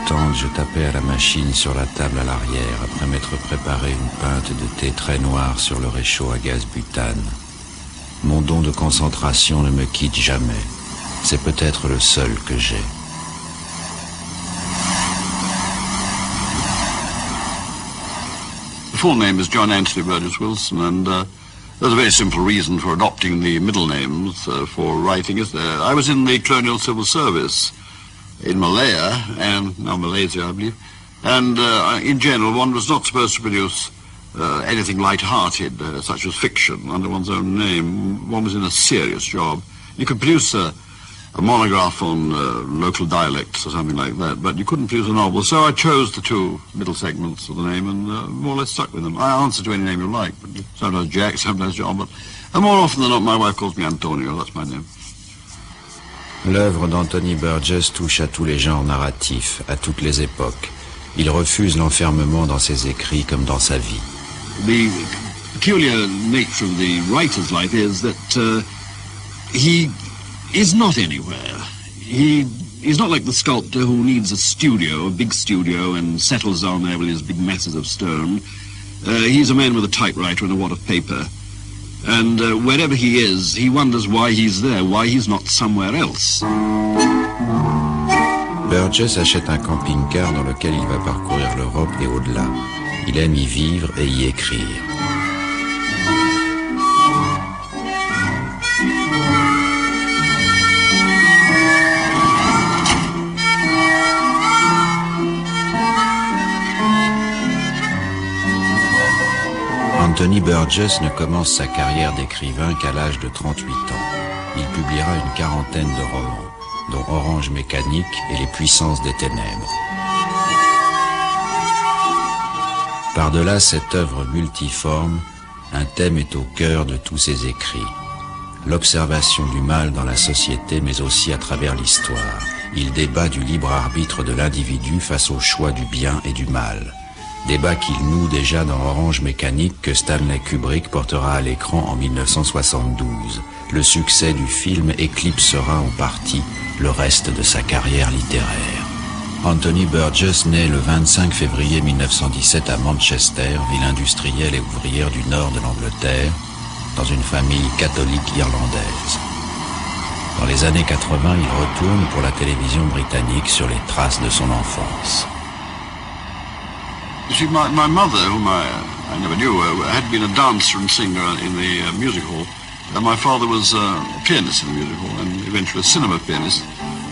dégoûtante, je tapais à la machine sur la table à l'arrière, après m'être préparé une pinte de thé très noir sur le réchaud à gaz butane. Mon don de concentration ne me quitte jamais. C'est peut-être le seul que j'ai. The full name is John Anthony Burgess Wilson, and there's a very simple reason for adopting the middle names for writing. I was in the Colonial Civil Service in Malaya, and now Malaysia, I believe. And in general, one was not supposed to produce anything light-hearted, such as fiction, under one's own name. One was in a serious job. You could produce a monograph on local dialects or something like that, but you couldn't produce a novel. So I chose the two middle segments of the name and more or less stuck with them. I answer to any name you like, but sometimes Jack, sometimes John, but more often than not, my wife calls me Antonio. That's my name. L'œuvre d'Anthony Burgess touche à tous les genres narratifs, à toutes les époques. Il refuse l'enfermement dans ses écrits comme dans sa vie. The peculiar nature of the writer's life is that he is not anywhere. He's not like the sculptor who needs a studio, a big studio, and settles down there with his big masses of stone. He's a man with a typewriter and a wad of paper. And wherever he is, he wonders why he's there, why he's not somewhere else. Burgess achète un camping-car dans lequel il va parcourir l'Europe et au-delà. Il aime y vivre et y écrire. Anthony Burgess ne commence sa carrière d'écrivain qu'à l'âge de 38 ans. Il publiera une quarantaine de romans, dont Orange Mécanique et Les Puissances des Ténèbres. Par-delà cette œuvre multiforme, un thème est au cœur de tous ses écrits. L'observation du mal dans la société, mais aussi à travers l'histoire. Il débat du libre arbitre de l'individu face au choix du bien et du mal. Débat qu'il noue déjà dans Orange Mécanique que Stanley Kubrick portera à l'écran en 1972. Le succès du film éclipsera en partie le reste de sa carrière littéraire. Anthony Burgess naît le 25 février 1917 à Manchester, ville industrielle et ouvrière du nord de l'Angleterre, dans une famille catholique irlandaise. Dans les années 80, il retourne pour la télévision britannique sur les traces de son enfance. You see, my mother, whom I never knew, had been a dancer and singer in the music hall. And my father was a pianist in the music hall and eventually a cinema pianist.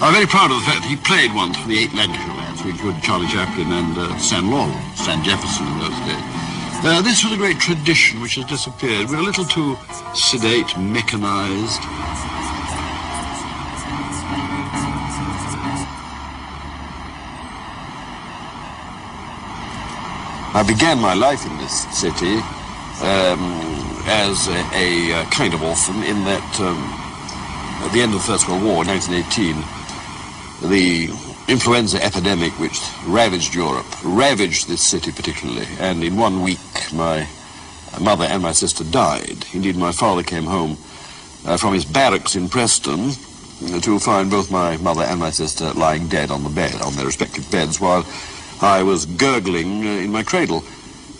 I'm very proud of the fact that he played once for the 8 Lancashire lads, which included Charlie Chaplin and Stan Jefferson in those days. This was a great tradition which has disappeared. We're a little too sedate, mechanized. I began my life in this city as a kind of orphan in that at the end of the First World War, 1918, the influenza epidemic which ravaged Europe, ravaged this city particularly, and in 1 week my mother and my sister died. Indeed, my father came home from his barracks in Preston to find both my mother and my sister lying dead on the bed, on their respective beds, while I was gurgling in my cradle.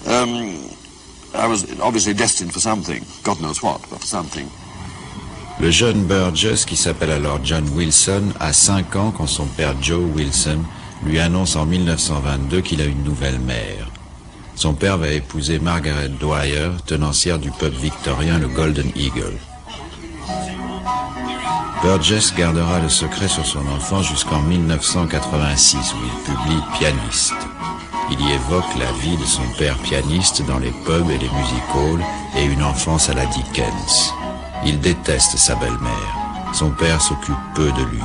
I was obviously destined for something, God knows what, but for something. Le jeune Burgess, qui s'appelle alors John Wilson, a 5 ans quand son père Joe Wilson lui annonce en 1922 qu'il a une nouvelle mère. Son père va épouser Margaret Dwyer, tenancière du pub victorien le Golden Eagle. Burgess gardera le secret sur son enfant jusqu'en 1986 où il publie Pianiste. Il y évoque la vie de son père pianiste dans les pubs et les music halls et une enfance à la Dickens. Il déteste sa belle-mère. Son père s'occupe peu de lui.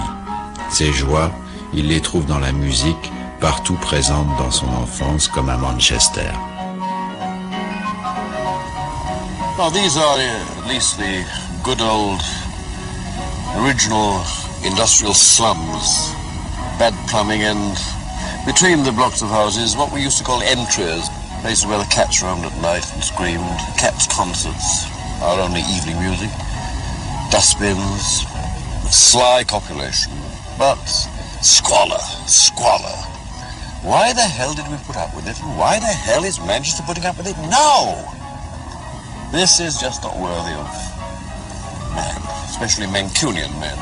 Ses joies, il les trouve dans la musique, partout présente dans son enfance comme à Manchester. Well, these are at least the good old original industrial slums, bad plumbing, and between the blocks of houses what we used to call entries, places where the cats roamed at night and screamed, cats' concerts, our only evening music, dustbins, sly copulation, but squalor. Why the hell did we put up with it? And why the hell is Manchester putting up with it? No! This is just not worthy of man, especially Mancunian men.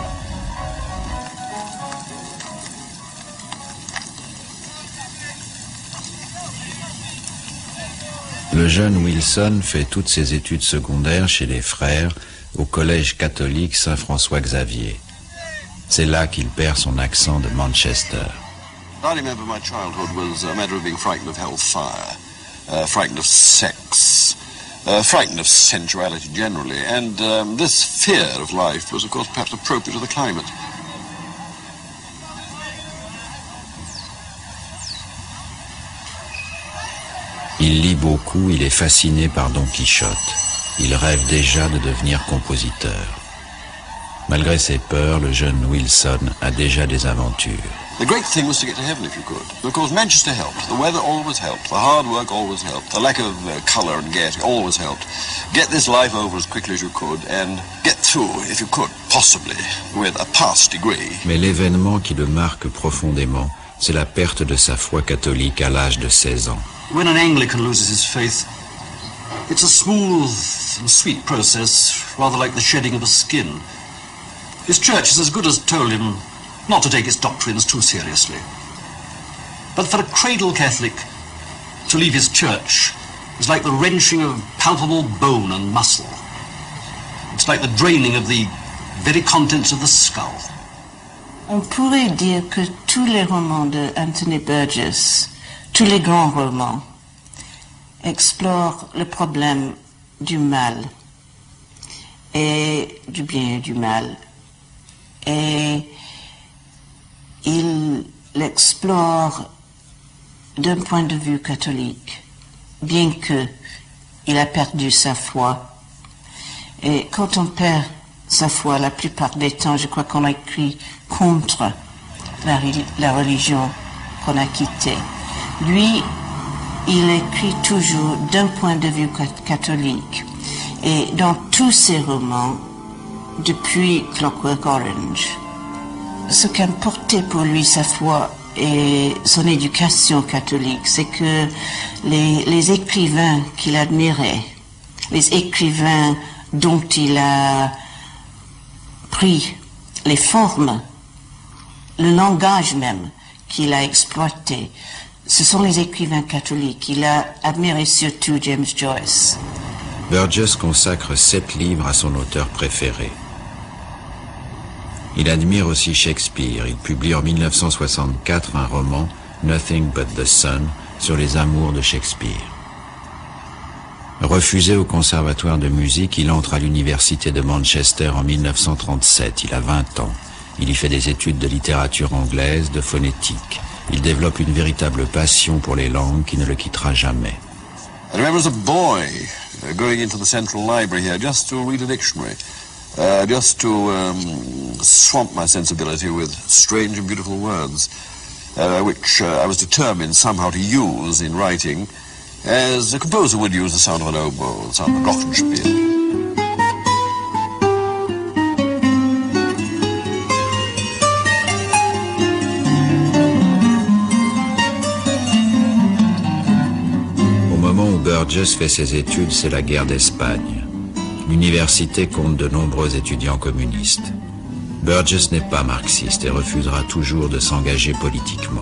Le jeune Wilson fait toutes ses études secondaires chez les frères au collège catholique Saint-François-Xavier. C'est là qu'il perd son accent de Manchester. I remember my childhood was a matter of being frightened of hellfire, frightened of sex, frightened of sensuality generally, and this fear of life was, of course, perhaps appropriate to the climate. Il lit beaucoup, il est fasciné par Don Quichotte. Il rêve déjà de devenir compositeur. Malgré ses peurs, le jeune Wilson a déjà des aventures. The great thing was to get to heaven if you could. Of course, Manchester helped. The weather always helped. The hard work always helped. The lack of colour and gaiety always helped. Get this life over as quickly as you could and get through, if you could, possibly, with a pass degree. Mais l'événement qui le marque profondément, c'est la perte de sa foi catholique à l'âge de 16 ans. When an Anglican loses his faith, it's a smooth and sweet process, rather like the shedding of a skin. His church has as good as told him not to take its doctrines too seriously. But for a cradle Catholic to leave his church is like the wrenching of palpable bone and muscle. It's like the draining of the very contents of the skull. On pourrait dire que tous les romans de Anthony Burgess, tous les grands romans, explorent le problème du mal, et du bien et du mal. Et il l'explore d'un point de vue catholique, bien que il a perdu sa foi. Et quand on perd sa foi, la plupart des temps, je crois qu'on écrit contre la religion qu'on a quittée. Lui, il écrit toujours d'un point de vue catholique. Et dans tous ses romans, depuis Clockwork Orange, ce qui importait pour lui sa foi et son éducation catholique, c'est que les écrivains qu'il admirait, les écrivains dont il a pris les formes, le langage même qu'il a exploité, ce sont les écrivains catholiques. Il a admiré surtout James Joyce. Burgess consacre 7 livres à son auteur préféré. Il admire aussi Shakespeare. Il publie en 1964 un roman, Nothing but the Sun, sur les amours de Shakespeare. Refusé au conservatoire de musique, il entre à l'université de Manchester en 1937. Il a 20 ans. Il y fait des études de littérature anglaise, de phonétique. Il développe une véritable passion pour les langues qui ne le quittera jamais. I remember as a boy going into the Central Library here just to read a dictionary, just to swamp my sensibility with strange and beautiful words, which I was determined somehow to use in writing, as a composer would use the sound of an oboe, the sound of a glockenspiel. Burgess fait ses études, c'est la guerre d'Espagne. L'université compte de nombreux étudiants communistes. Burgess n'est pas marxiste et refusera toujours de s'engager politiquement.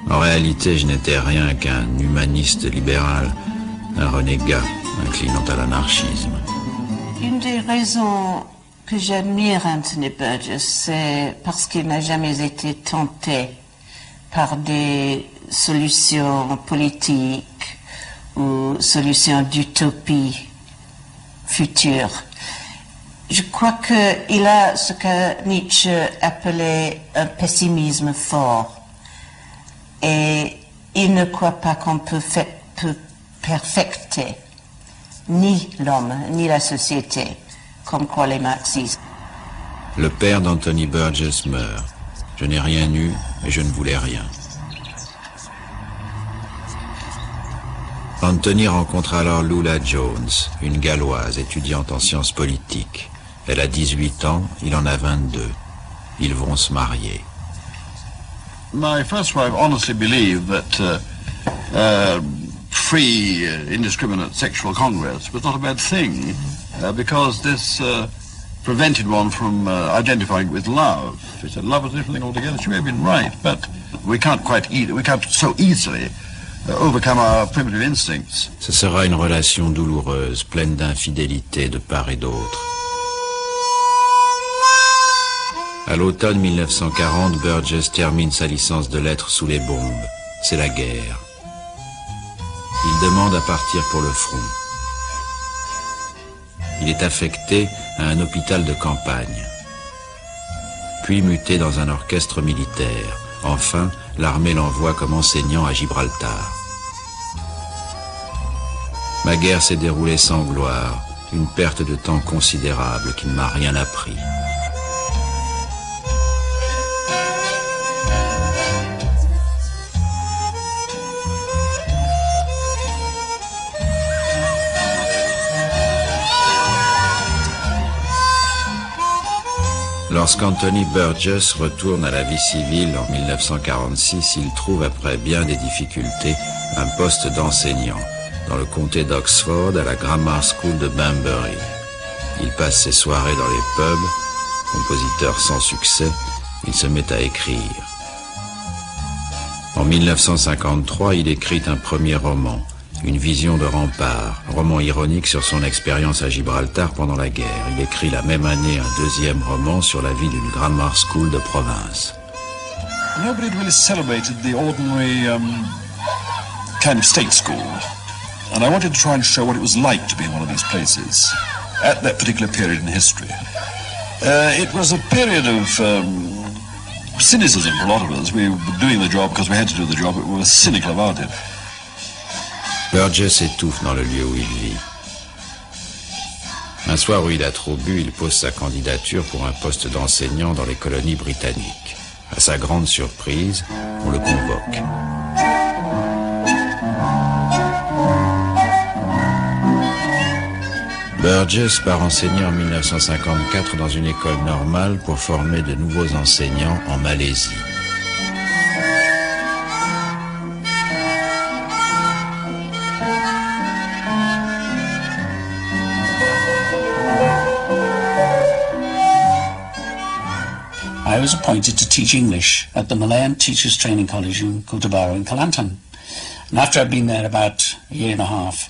En réalité, je n'étais rien qu'un humaniste libéral, un renégat inclinant à l'anarchisme. Une des raisons que j'admire Anthony Burgess, c'est parce qu'il n'a jamais été tenté par des solutions politiques ou solutions d'utopie future. Je crois qu'il a ce que Nietzsche appelait un pessimisme fort. Et il ne croit pas qu'on peut perfecter ni l'homme, ni la société, comme croient les marxistes. Le père d'Anthony Burgess meurt. Je n'ai rien eu et je ne voulais rien. Anthony rencontre alors Lula Jones, une Galloise étudiante en sciences politiques. Elle a 18 ans, il en a 22. Ils vont se marier. my first wife honestly believed that free, indiscriminate sexual congress was not a bad thing, because this prevented one from identifying with love. She said love was a different thing altogether. She may have been right, but we can't so easily overcome our primitive instincts. Ce sera une relation douloureuse, pleine d'infidélité de part et d'autre. À l'automne 1940, Burgess termine sa licence de lettres sous les bombes. C'est la guerre. Il demande à partir pour le front. Il est affecté à un hôpital de campagne, puis muté dans un orchestre militaire. Enfin, l'armée l'envoie comme enseignant à Gibraltar. Ma guerre s'est déroulée sans gloire, une perte de temps considérable qui ne m'a rien appris. Lorsqu'Anthony Burgess retourne à la vie civile en 1946, il trouve, après bien des difficultés, un poste d'enseignant dans le comté d'Oxford à la Grammar School de Banbury. Il passe ses soirées dans les pubs. Compositeur sans succès, il se met à écrire. En 1953, il écrit un premier roman, Une vision de rempart, roman ironique sur son expérience à Gibraltar pendant la guerre. Il écrit la même année un deuxième roman sur la vie d'une grammar school de province. Nobody really celebrated the ordinary kind of state school. And I wanted to try and show what it was like to be in one of these places at that particular period in history. It was a period of cynicism for a lot of us. We were doing the job because we had to do the job, but we were cynical about it. Burgess étouffe dans le lieu où il vit. Un soir où il a trop bu, il pose sa candidature pour un poste d'enseignant dans les colonies britanniques. À sa grande surprise, on le convoque. Burgess part enseigner en 1954 dans une école normale pour former de nouveaux enseignants en Malaisie. I was appointed to teach English at the Malayan Teachers Training College in Kootabarra in Kelantan. And after I'd been there about a year and a half,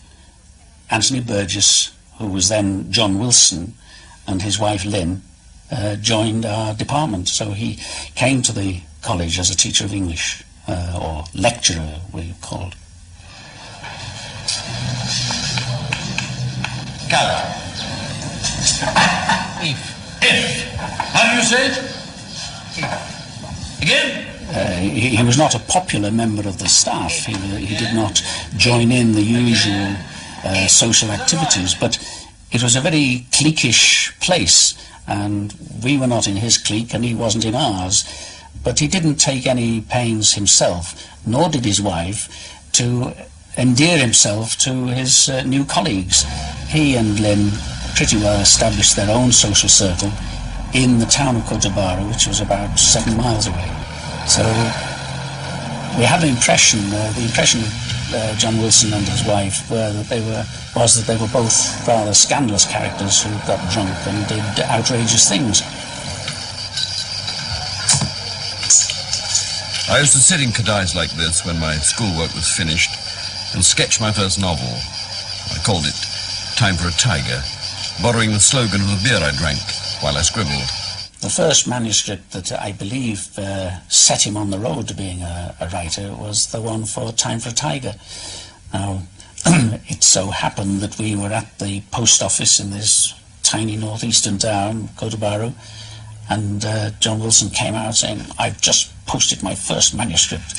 Anthony Burgess, who was then John Wilson, and his wife Lynn, joined our department. So he came to the college as a teacher of English, or lecturer, we called. Gal. If. How do you say it? Again? He was not a popular member of the staff. He did not join in the usual social activities, but it was a very cliquish place, and we were not in his clique and he wasn't in ours. But he didn't take any pains himself, nor did his wife, to endear himself to his new colleagues. He and Lynn pretty well established their own social circle in the town of Kootabarra, which was about 7 miles away. So we had the impression of John Wilson and his wife was that they were both rather scandalous characters who got drunk and did outrageous things. I used to sit in Kadais like this when my schoolwork was finished and sketch my first novel. I called it Time for a Tiger, borrowing the slogan of the beer I drank while I scribbled. The first manuscript that I believe set him on the road to being a writer was the one for Time for a Tiger. Now, it so happened that we were at the post office in this tiny northeastern town, Kootabarra, and John Wilson came out saying, "I've just posted my first manuscript."